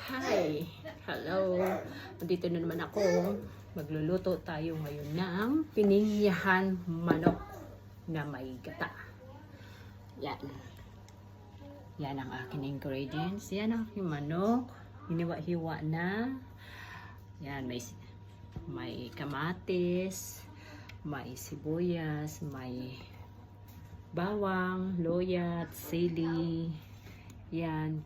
Hi! Hello! Nandito na naman ako. Magluluto tayo ngayon ng pininyahan manok na may gata. Yan. Yan ang aking ingredients. Yan ang aking manok. Hiniwa-hiwa na. Yan, may kamatis, may sibuyas, may bawang, loyat, sili. Yan,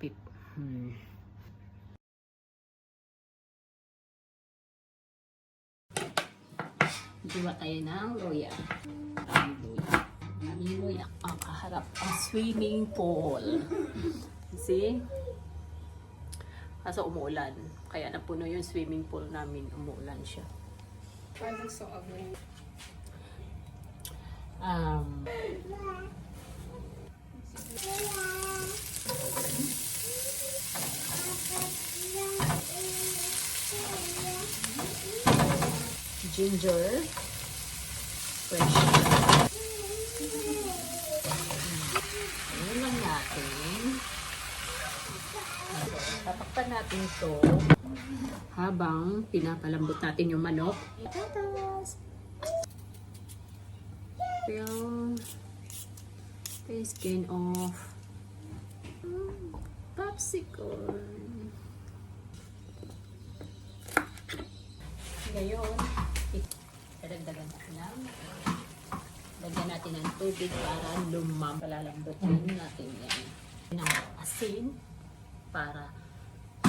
Diwa tayo ng loya. Ang loya. Ang kaharap ang swimming pool. See? Kaso umuulan. Kaya napuno yung swimming pool namin. Umuulan siya. Why is it so ugly? Ginger. Fresh. Ayan lang natin. Tatakpan natin ito habang pinapalambot natin yung manok. Tatas! Yung skin off. Popsicle. Ngayon, dadagdagan lagyan natin ng tubig para palalambot natin yan. Ng asin para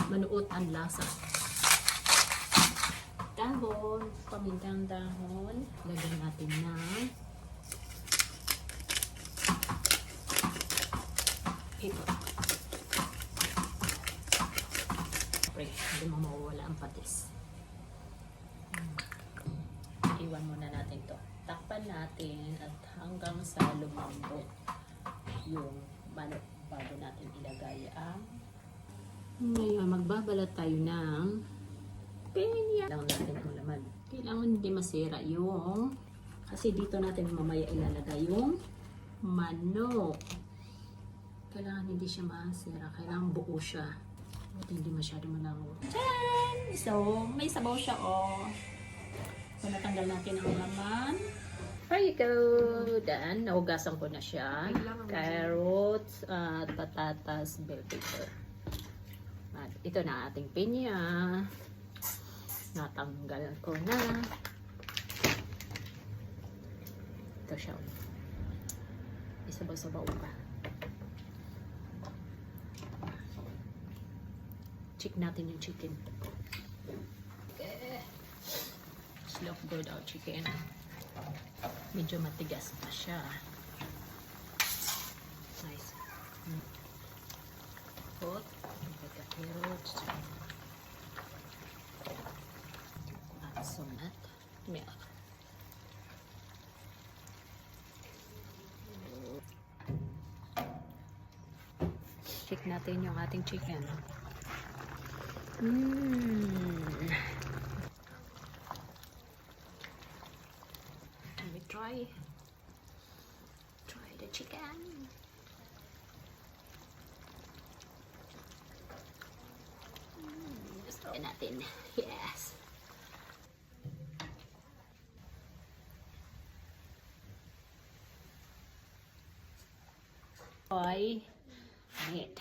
manuot ang lasa. Dahon, pamintang dahon, lagyan natin ng ito. Pre, hindi mo mawawala ang patis. Iwan muna natin to. Takpan natin at hanggang sa lumambot yung manok bago natin ilagay ang ngayon magbabalat tayo ng pinya. Lang natin ang laman. Kailangan hindi masira yung kasi dito natin mamaya ilalagay yung manok. Kailangan hindi siya masira. Kailangan buo siya. At hindi masyado malango. Tcharan! So, may sabaw siya So, natanggal natin ang laman. There you go. Dan, naugasan ko na siya. Carrots at patatas, bell pepper. At ito na ating pinya. Natanggal ko na. Ito siya. Isabaw-sabaw pa. Check natin yung chicken. Okay. Slow good out chicken. Medyo matigas pa siya. Nice. Hot. Carrots. At some milk. Check natin yung ating chicken. Let me try the chicken. Gusto natin. Yes. Meat.